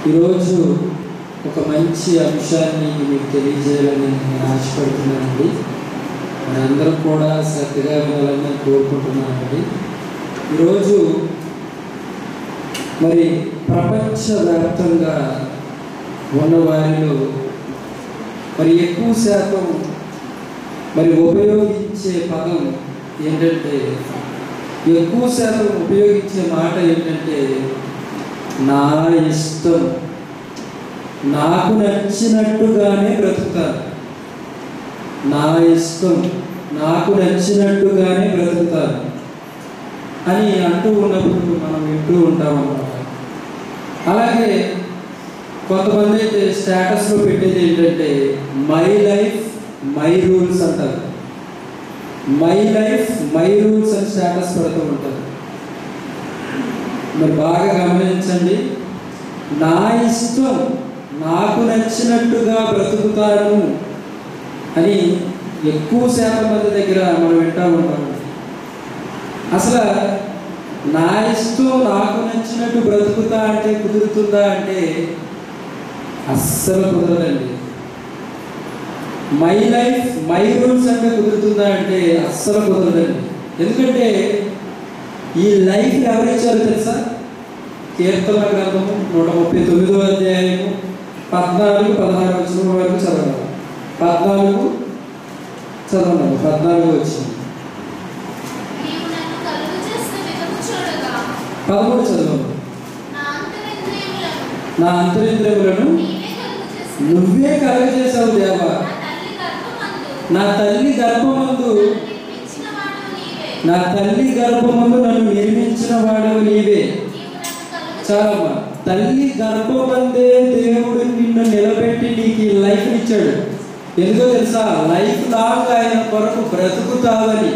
ఈరోజు ఒక మంచి అంశాన్ని మీకు తెలియజేయాలని నేను ఆశపడుతున్నానండి. మనందరం కూడా శ్రద్ధగా వినాలని కోరుకుంటున్నానండి. ఈరోజు మరి ప్రపంచవ్యాప్తంగా ఉన్న వారిలో మరి ఎక్కువ శాతం మరి ఉపయోగించే పదం ఏంటంటే, ఎక్కువ శాతం ఉపయోగించే మాట ఏంటంటే నా ఇష్టం, నాకు నచ్చినట్టుగానే బ్రతుకుతాను, నా ఇష్టం, నాకు నచ్చినట్టుగానే బ్రతుకుతాను అని అంటూ ఉన్నప్పుడు మనం వింటూ ఉంటాం అన్నమాట. అలాగే కొంతమంది అయితే స్టేటస్లో పెట్టేది ఏంటంటే మై లైఫ్ మై రూల్స్ అంటారు. మై లైఫ్ మై రూల్స్ అని స్టేటస్ పెడుతూ ఉంటారు. మరి బాగా గమనించండి, నా ఇష్టం, నాకు నచ్చినట్టుగా బ్రతుకుతాను అని ఎక్కువ శాతం మంది దగ్గర మనం వింటూ ఉంటాము. అసలు నా ఇష్టం, నాకు నచ్చినట్టు బ్రతుకుతా అంటే కుదురుతుందా అంటే అస్సలు కుదరదండి. మై లైఫ్ మై రూల్స్ అంటే కుదురుతుందా అంటే అస్సలు కుదరదండి. ఎందుకంటే ఈ లైఫ్ ఎవరిచ్చారో తెలుసా? కీర్తన గ్రంథము 139వ అధ్యాయము 14-16 వచనం వరకు చదవాలి. 14 చదవండి. 14 వచ్చింది. 13 చదవండి. నా అంతరింద్రియములను నువ్వే కలుగజేసావు దేవా, నా తల్లి గర్భమందు నన్ను నిర్మించిన వాడవు నీవే. చాలమ్మా, తల్లి గర్భమందే దేవుడు నిన్ను నిలబెట్టి నీకు ఈ లైఫ్ ఇచ్చాడు. ఎందుకో తెలుసా? లైఫ్ లాంగ్ ఆయన కొరకు బ్రతుకుతావని.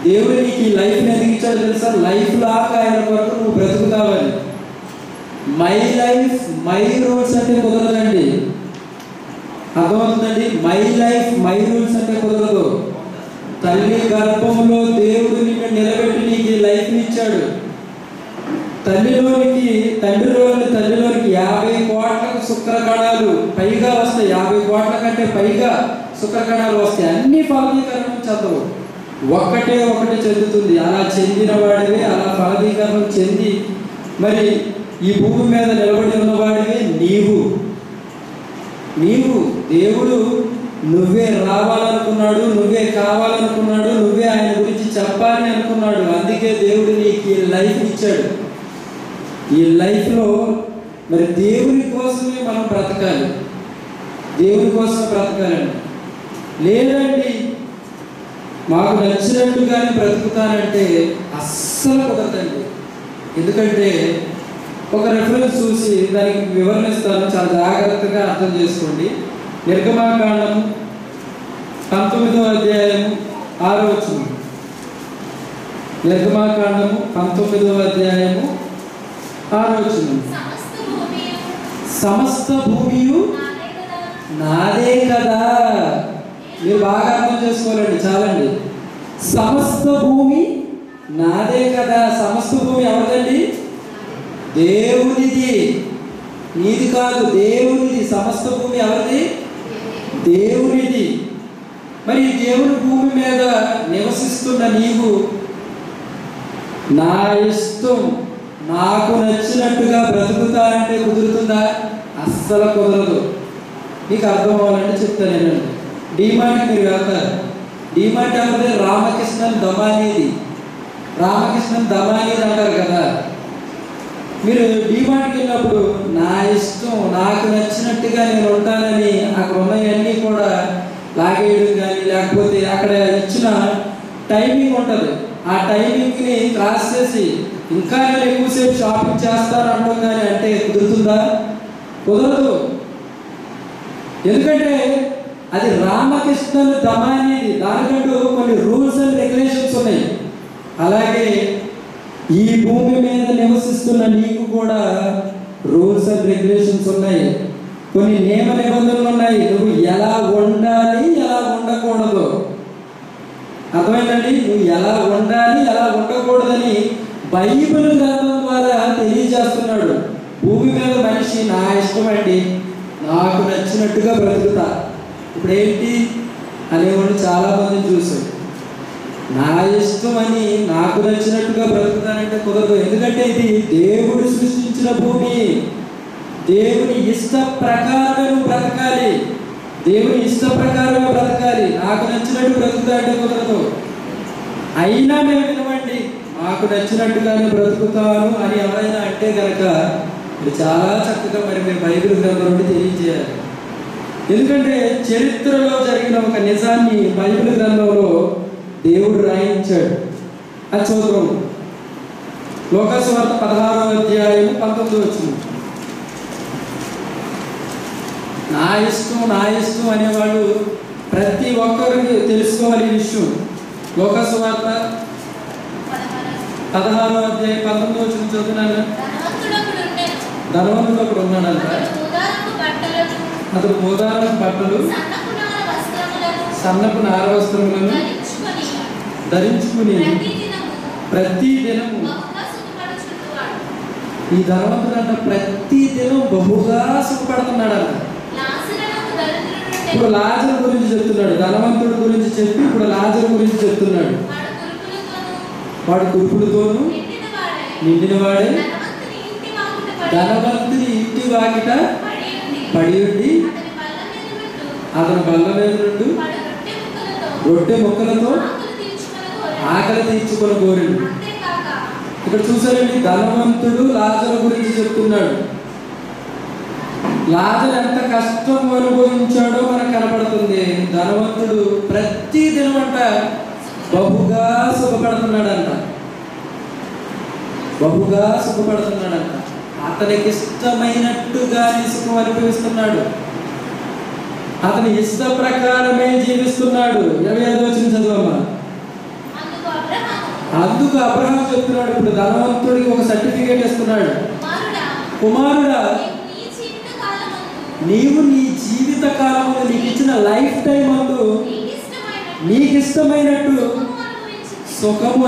దేవుడు నీకు ఈ లైఫ్ ఎందుకు ఇచ్చాడు తెలుసా? లైఫ్ లాంగ్ ఆయన కొరకు నువ్వు బ్రతుకుతావని. మై లైఫ్ మై రూల్స్ అంటే కుదరదండి. అర్థమవుతుందండి? మై లైఫ్ మై రూల్స్ అంటే కుదరదు. తల్లి గర్భంలో దేవుడు నిన్ను నిలబెట్టి నీకు లైఫ్ ఇచ్చాడు. తండ్రిలోనికి 50 కోట్ల శుక్రకణాలు పైగా వస్తాయి. 50 కోట్ల కంటే పైగా శుక్రకణాలు వస్తాయి. అన్ని ఫలదీకరణం చెందవు, ఒకటే చెందుతుంది. అలా చెందిన వాడివే, అలా ఫలదీకరణం చెంది మరి ఈ భూమి మీద నిలబడి ఉన్నవాడివే నీవు. దేవుడు నువ్వే రావాలనుకున్నాడు, నువ్వే కావాలనుకున్నాడు, నువ్వే ఆయన గురించి చెప్పాలి అనుకున్నాడు. అందుకే దేవుడు నీకు ఈ లైఫ్ ఇచ్చాడు. ఈ లైఫ్లో మరి దేవుని కోసమే మనం బ్రతకాలి, దేవుని కోసం బ్రతకాలండి. లేదండి మాకు నచ్చినట్టుగానే బ్రతుకుతానంటే అస్సలు కుదరదండి. ఎందుకంటే ఒక రెఫరెన్స్ చూసి దానికి వివరణ ఇస్తాను, చాలా జాగ్రత్తగా అర్థం చేసుకోండి. నిర్గమాకాండము 19వ అధ్యాయము 6వ వచనం. నిర్గమాకాండము 19వ అధ్యాయము 6వ వచనం. సమస్త భూమియు నాదే కదా. మీరు బాగా అర్థం చేసుకోవాలండి, చాలండి. సమస్త భూమి నాదే కదా. సమస్త భూమి ఎవరిదండి? దేవునిది, నీది కాదు, దేవునిది. సమస్త భూమి ఎవరిది? దేవునిది. మరి దేవుని భూమి మీద నివసిస్తున్న నీవు నా ఇష్టం, నాకు నచ్చినట్టుగా బ్రతుకుతానంటే కుదురుతుందా? అస్సలు కుదరదు. మీకు అర్థం అవ్వాలంటే చెప్తాను నేను. డిమార్ట్కి మీరు వెళ్తారు. డిమార్ట్ ఎవరిది? రామకృష్ణన్ దమానీది. రామకృష్ణన్ దమానీది అంటారు కదా. మీరు డిమార్ట్కి వెళ్ళినప్పుడు నా ఇష్టం, నాకు నచ్చినట్టుగా నేను ఉంటానని అక్కడ ఉన్నవన్నీ కూడా లాగేయడం కానీ, లేకపోతే అక్కడ ఇచ్చిన టైమింగ్ ఉంటుంది, ఆ టైమింగ్ని క్రాస్ చేసి ఇంకా నేను ఎక్కువసేపు షాపింగ్ చేస్తాను అంటాం కానీ అంటే కుదురుతుందా? కుదరదు. ఎందుకంటే అది రామకృష్ణన్ దమానీది. దానికంటూ కొన్ని రూల్స్ అండ్ రెగ్యులేషన్స్ ఉన్నాయి. అలాగే ఈ భూమి మీద నివసిస్తున్న నీకు కూడా రూల్స్ అండ్ రెగ్యులేషన్స్ ఉన్నాయి, కొన్ని నియమ నిబంధనలు ఉన్నాయి. నువ్వు ఎలా ఉండాలి, ఎలా ఉండకూడదు. అర్థమైందండి? నువ్వు ఎలా ఉండాలి, ఎలా ఉండకూడదని బైబిల్ గ్రంథం ద్వారా తెలియజేస్తున్నాడు. భూమి మీద మనిషి నా ఇష్టం అండి, నాకు నచ్చినట్టుగా బ్రతుకుతా. ఇప్పుడు ఏంటి అనేవాళ్ళు చాలామంది చూసాం. నా ఇష్టం అని నాకు నచ్చినట్టుగా బ్రతుకుతానంటే కుదరదు. ఎందుకంటే ఇది దేవుడు సృష్టించిన భూమి. దేవుని ఇష్ట ప్రకారమే నువ్వు బ్రతకాలి. దేవుని ఇష్ట ప్రకారమే బ్రతకాలి. నాకు నచ్చినట్టు బ్రతుకుతా అంటే కుదరదు. అయినా మేము వినవండి, నాకు నచ్చినట్టుగానే బ్రతుకుతాను అని ఎవరైనా అంటే కనుక ఇది చాలా చక్కగా మరి మీరు బైబిల్ గ్రంథం నుండి తెలియజేయాలి. ఎందుకంటే చరిత్రలో జరిగిన ఒక నిజాన్ని బైబిల్ గ్రంథంలో దేవుడు రాయించాడు. అది చూద్దాం. లోకాసు వార్త 16వ అధ్యాయం 19వ వచనం. నా ఇష్టం అనేవాళ్ళు ప్రతి ఒక్కరికి తెలుసుకోవాలి ఈ విషయం. లోకాసు వార్త 16వ అధ్యాయం 19వ వచనం చదువుతున్నాను. ధనవంతుడు ఒకడు ఉన్నాడంట. అతడు గోదావరి బట్టలు, సన్నపు నార వస్త్రములను ధరించుకుని ప్రతి దినము, ఈ ధనవంతుడు అంట ప్రతి దినం బహుగా సుఖపడుతున్నాడంట. ఇప్పుడు లాజరు గురించి చెప్తున్నాడు. ధనవంతుడి గురించి చెప్పి ఇప్పుడు లాజరు గురించి చెప్తున్నాడు. వాడు కురుపులతోనూ నిండిన వాడే ధనవంతుని ఇంటి వాకిట పడి ఉండి అతను బల్ల మీద నుండి రొట్టె ముక్కలతో ఆకలి తీర్చుకొని కోరిండు. ఇక్కడ చూసారండి, ధనవంతుడు లాజరు గురించి చెప్తున్నాడు. లాజరు ఎంత కష్టం అనుభవించాడో మనకు కనపడుతుంది. ధనవంతుడు ప్రతి దినమంట బహుగా సుఖపడుతున్నాడంట. అతనికి ఇష్టమైనట్టుగా సుఖం అనుభవిస్తున్నాడు. అతని ఇష్ట ప్రకారమే జీవిస్తున్నాడు. 25వ వచనం చదవమ్మా. అందుకు అబ్రహాము చెప్తున్నాడు, ఇప్పుడు ధనవంతుడికి ఒక సర్టిఫికేట్ ఇస్తున్నాడు. కుమారుడా, నీవు నీ జీవిత కాలంలో నీకు ఇచ్చిన లైఫ్ టైం అందు నీకు ఇష్టమైనట్టు సుఖము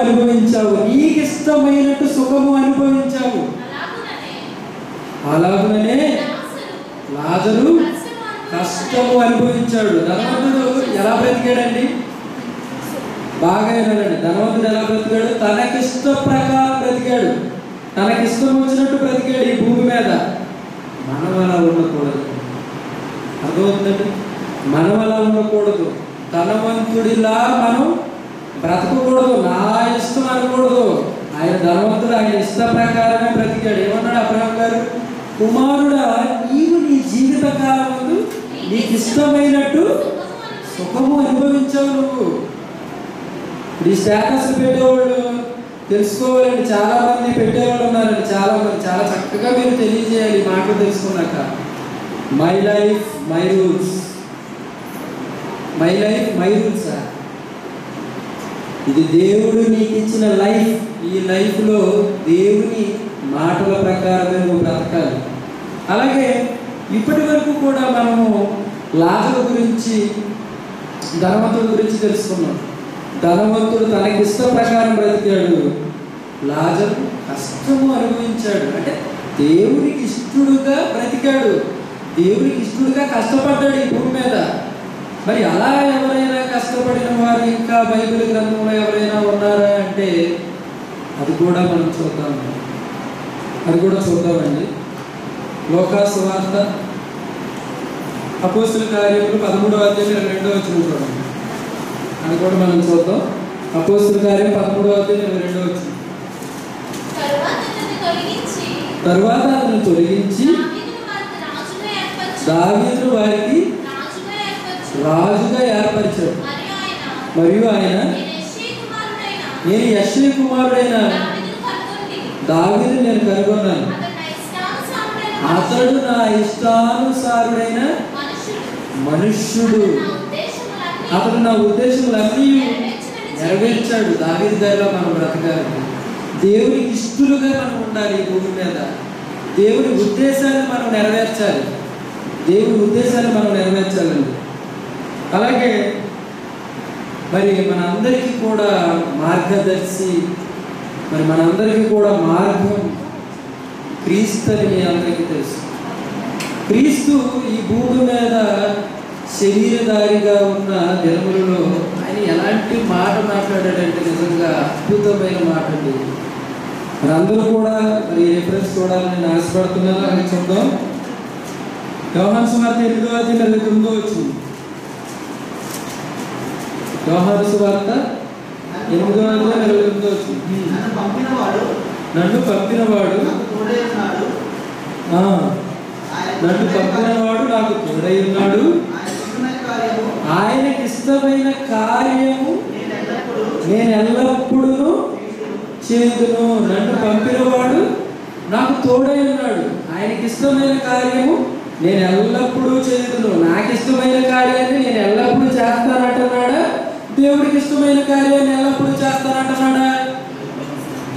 అనుభవించావు. అలాగుననే లాజరు కష్టము అనుభవించాడు. ధనవంతుడు ఎలా బ్రతికాడండి? బాగా వినాలండి. ధనవంతుడు ఎలా బ్రతికాడు? తనకిష్ట ప్రకారం బ్రతికాడు. తనకిష్టం వచ్చినట్టు బ్రతికాడు ఈ భూమి మీద. మనం అలా ఉండకూడదు. అర్థమవుతుందండి? మనం అలా ఉండకూడదు. ధనవంతుడిలా మనం బ్రతకకూడదు. నా ఇష్టం అనకూడదు. ఆయన ధనవంతుడు, ఆయన ఇష్ట ప్రకారమే బ్రతికాడు. ఏమన్నాడు అబ్రహాము గారు? కుమారుడా, నీవు నీ జీవిత కాలం నీకు ఇష్టమైనట్టు సుఖము అనుభవించావు. నువ్వు ఈ స్టేటస్ పెట్టేవాళ్ళు తెలుసుకోవాలండి. చాలా మంది పెట్టేవాళ్ళు ఉన్నారండి. చాలా మంది చాలా చక్కగా మీరు తెలియజేయాలి. మాటలు తెలుసుకున్నాక my life my rules, my life my rules. ఇది దేవుడు నీకు ఇచ్చిన లైఫ్. ఈ లైఫ్లో దేవుని మాటల ప్రకారమే నువ్వు బ్రతకాలి. అలాగే ఇప్పటి వరకు కూడా మనము లాజరు గురించి, ధనవంతుడి గురించి తెలుసుకున్నాం. ధనవంతుడు తనకి ఇష్ట ప్రకారం బ్రతికాడు. లాజరు కష్టము అనుభవించాడు. అంటే దేవునికి ఇష్టడుగా బ్రతికాడు. దేవునికి ఇష్టడుగా కష్టపడ్డాడు ఈ భూమి మీద. మరి అలా ఎవరైనా కష్టపడిన వారు ఇంకా బైబిల్ గ్రంథంలో ఎవరైనా ఉన్నారా అంటే అది కూడా మనం చూద్దామండి. లోకాసు వార్త అపోస్తుల కార్యములు 13వ అధ్యాయం 22వ వచనం చూడండి. అది కూడా మనం చూద్దాం. అపోస్తుల కార్యం 13వ అధ్యాయం 22వ వచనం. తరువాత అతను తొలగించి దావీదును వారికి రాజుగా ఏర్పరిచాడు. మరియు ఆయన, నేను యెష్షయి కుమారుడైన దావీదు నేను కనుగొన్నాను. అతడు నా ఇష్టానుసారుడైన మనుష్యుడు. అతడు నా ఉద్దేశములన్నీ నెరవేర్చాడు. దావీదు గారిలో మనం బ్రతకాలి. దేవునికి ఇష్టలుగా మనం ఉండాలి ఈ భూమి మీద. దేవుని ఉద్దేశాన్ని మనం నెరవేర్చాలి. నెరవేర్చాలండి. అలాగే మరి మనందరికీ కూడా మార్గదర్శి, మరి మనందరికీ కూడా మార్గం క్రీస్తు అని మీ అందరికీ తెలుసు. క్రీస్తు ఈ భూమి మీద శరీరధారిగా ఉన్న దినములలో ఆయన ఎలాంటి మాట మాట్లాడాడంటే నిజంగా అద్భుతమైన మాట అండి. మరి అందరూ కూడా మరి రిఫరెన్స్ చూడాలని నేను ఆశపడుతున్నాను. అని చూద్దాం. యోహాను సువార్త 8:29 వచ్చింది. యోహాను సువార్త 8:29 వచ్చింది. నన్ను పంపినవాడు నాకు తోడై ఉన్నాడు, ఆయనకి ఇష్టమైన కార్యము నేను ఎల్లప్పుడూ చేయుదును. నన్ను పంపినవాడు నాకు తోడై ఉన్నాడు, ఆయనకి ఇష్టమైన కార్యము నేను ఎల్లప్పుడూ చేయుదును. నాకు ఇష్టమైన కార్యాన్ని నేను ఎల్లప్పుడూ చేస్తానంటున్నాడా? దేవుడికి ఇష్టమైన కార్యాన్ని ఎల్లప్పుడూ చేస్తానంటున్నాడా?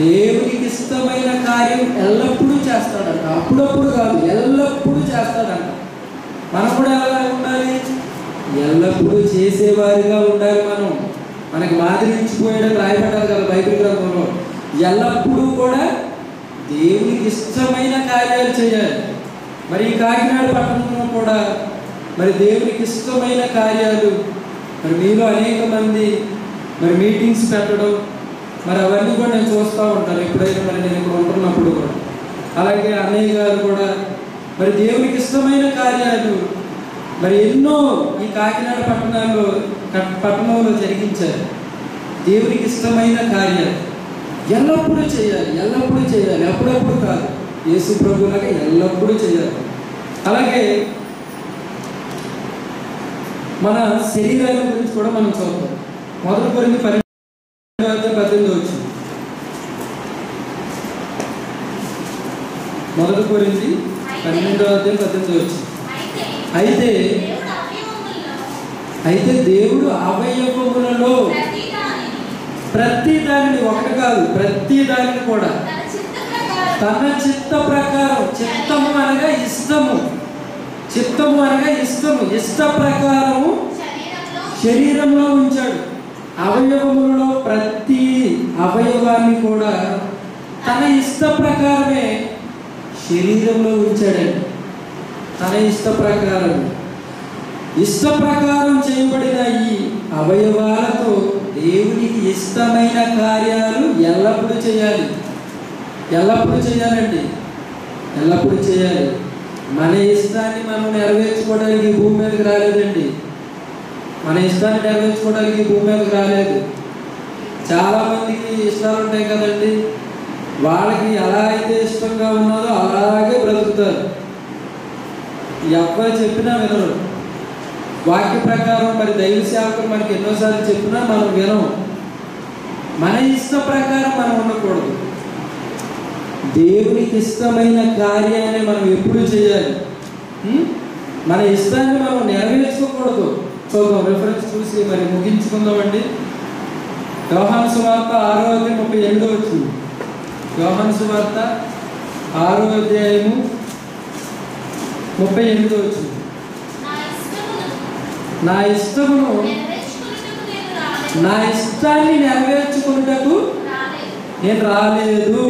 దేవునికి ఇష్టమైన కార్యం ఎల్లప్పుడూ చేస్తాడంట. అప్పుడప్పుడు కాదు, ఎల్లప్పుడూ చేస్తాడంట. మనం కూడా ఎలా ఉండాలి? ఎల్లప్పుడూ చేసేవారిగా ఉండాలి. మనకి మాదిరి ఇచ్చిపోయడం రాయబడ్డారు కదా బైబిల్ గ్రంథంలో. ఎల్లప్పుడూ కూడా దేవునికి ఇష్టమైన కార్యాలు చేయాలి. మరి ఈ కాకినాడ పట్టణంలో కూడా మరి దేవునికి ఇష్టమైన కార్యాలు, మరి మీలో అనేక మంది మరి మీటింగ్స్ పెట్టడం, మరి అవన్నీ కూడా నేను చూస్తూ ఉంటాను ఎప్పుడైనా మరి నేను ఇక్కడ ఉంటున్నప్పుడు కూడా. అలాగే అన్నయ్య గారు కూడా మరి దేవునికి ఇష్టమైన కార్యాలు మరి ఎన్నో ఈ కాకినాడ పట్టణంలో జరిగించారు. దేవునికి ఇష్టమైన కార్యాలు ఎల్లప్పుడూ చేయాలి, ఎల్లప్పుడూ చేయాలి, అప్పుడప్పుడు కాదు. యేసు ప్రభువులాగా ఎల్లప్పుడూ చేయాలి. అలాగే మన శరీరాల గురించి కూడా మనం చూద్దాం. 1 కొరింథీ 12:18 వచ్చింది. 1 కొరింథీ 12:18 వచ్చింది. అయితే దేవుడు అవయవములలో ప్రతి దానిని, ఒకటి కాదు ప్రతి దానిని కూడా తన చిత్త ప్రకారం, చిత్తము అనగా ఇష్టము, చిత్తము అనగా ఇష్టము, ఇష్ట ప్రకారము శరీరంలో ఉంచాడు. అవయవములలో ప్రతి అవయవాన్ని కూడా తన ఇష్ట ప్రకారమే శరీరంలో ఉంచాడండి. తన ఇష్ట ప్రకారం, ఇష్ట ప్రకారం చేయబడిన ఈ అవయవాలతో దేవునికి ఇష్టమైన కార్యాలు ఎల్లప్పుడూ చేయాలి. ఎల్లప్పుడూ చేయాలండి, ఎల్లప్పుడూ చేయాలి. మన ఇష్టాన్ని మనం నెరవేర్చుకోవడానికి ఈ భూమి మీదకి రాలేదండి. మన ఇష్టాన్ని నెరవేర్చుకోవడానికి ఈ భూమి మీదకి రాలేదు. చాలామందికి ఇష్టాలు ఉంటాయి కదండి. వాళ్ళకి ఎలా అయితే ఇష్టంగా ఉన్నదో అలాగే బ్రతుకుతారు. ఎవరు చెప్పినా వినరు. వాక్య ప్రకారం మరి దైవ సేవకులు మనకి ఎన్నోసార్లు చెప్పినా మనం వినం. మన ఇష్ట ప్రకారం మనం ఉండకూడదు. దేవునికి ఇష్టమైన కార్యాన్ని మనం ఎప్పుడు చేయాలి. మన ఇష్టాన్ని మనం నెరవేర్చుకోకూడదు. చూద్దాం, రిఫరెన్స్ చూసి మరి ముగించుకుందామండి. యోహాను సువార్త 6:38 వచ్చింది. యోహాను సువార్త 6:38 వచ్చింది. నా ఇష్టాన్ని నెరవేర్చుకున్నటకు నేను రాలేదు.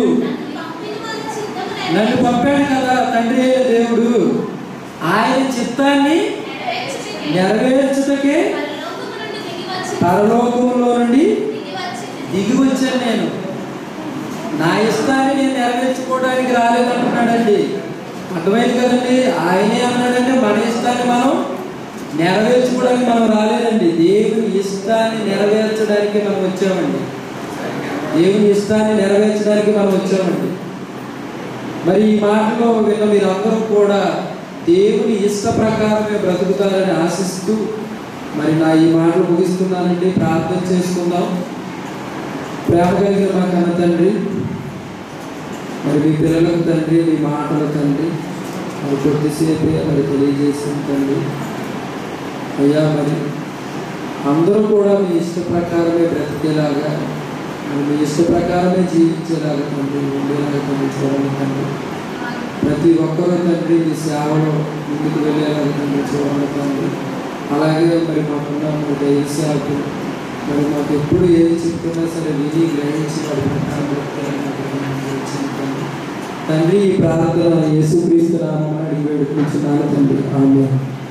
నన్ను పంపాడు కదా తండ్రి అయిన దేవుడు. ఆయన చిత్తాన్ని నెరవేర్చుటకే పరలోకంలో నుండి దిగి వచ్చాను నేను. నా ఇష్టాన్ని నేను నెరవేర్చుకోవడానికి రాలేదంటున్నాడండి. అర్థమైంది కదండి. ఆయనే అన్నాడంటే మన ఇష్టాన్ని మనం నెరవేర్చుకోవడానికి మనం రాలేదండి. దేవుని ఇష్టాన్ని నెరవేర్చడానికి మనం వచ్చామండి. దేవుని ఇష్టాన్ని నెరవేర్చడానికి మనం వచ్చామండి. మరి ఈ మాటలో విన్న మీరందరూ కూడా దేవుని ఇష్ట ప్రకారమే బ్రతుకుతారని ఆశిస్తూ మరి నా ఈ మాటలు ముగిస్తున్నానండి. ప్రార్థన చేసుకుందాం. ప్రేమ కలిగిన మా కన్న తండ్రి, మరి మీ పిల్లలకు తండ్రి, మీ మాటలు తండ్రి మరి కొద్దిసేపే మరి తెలియజేసిన తండ్రి అయ్యా, మరి అందరూ కూడా మీ ఇష్ట ప్రకారమే బ్రతికేలాగా, మీ ఇష్ట ప్రకారమే జీవించేలాగా తండ్రి, ఉండేలాగా తండ్రి చూడండి తండ్రి. ప్రతి ఒక్కరూ తండ్రి మీ సేవలో ముందుకు వెళ్ళేలాగా తండ్రి చూడండి తండ్రి. అలాగే మరి మాకున్న మరి దైవ సేవకు మరి మాకు ఎప్పుడు ఏది చెప్తున్నా సరే విని గ్రహించి తండ్రి ఈ ప్రార్థన యేసుక్రీస్తు నామమున అడిగి వేడుకుంటున్నాను. వేడుకుంటున్నాను తండ్రి. ఆమేన్.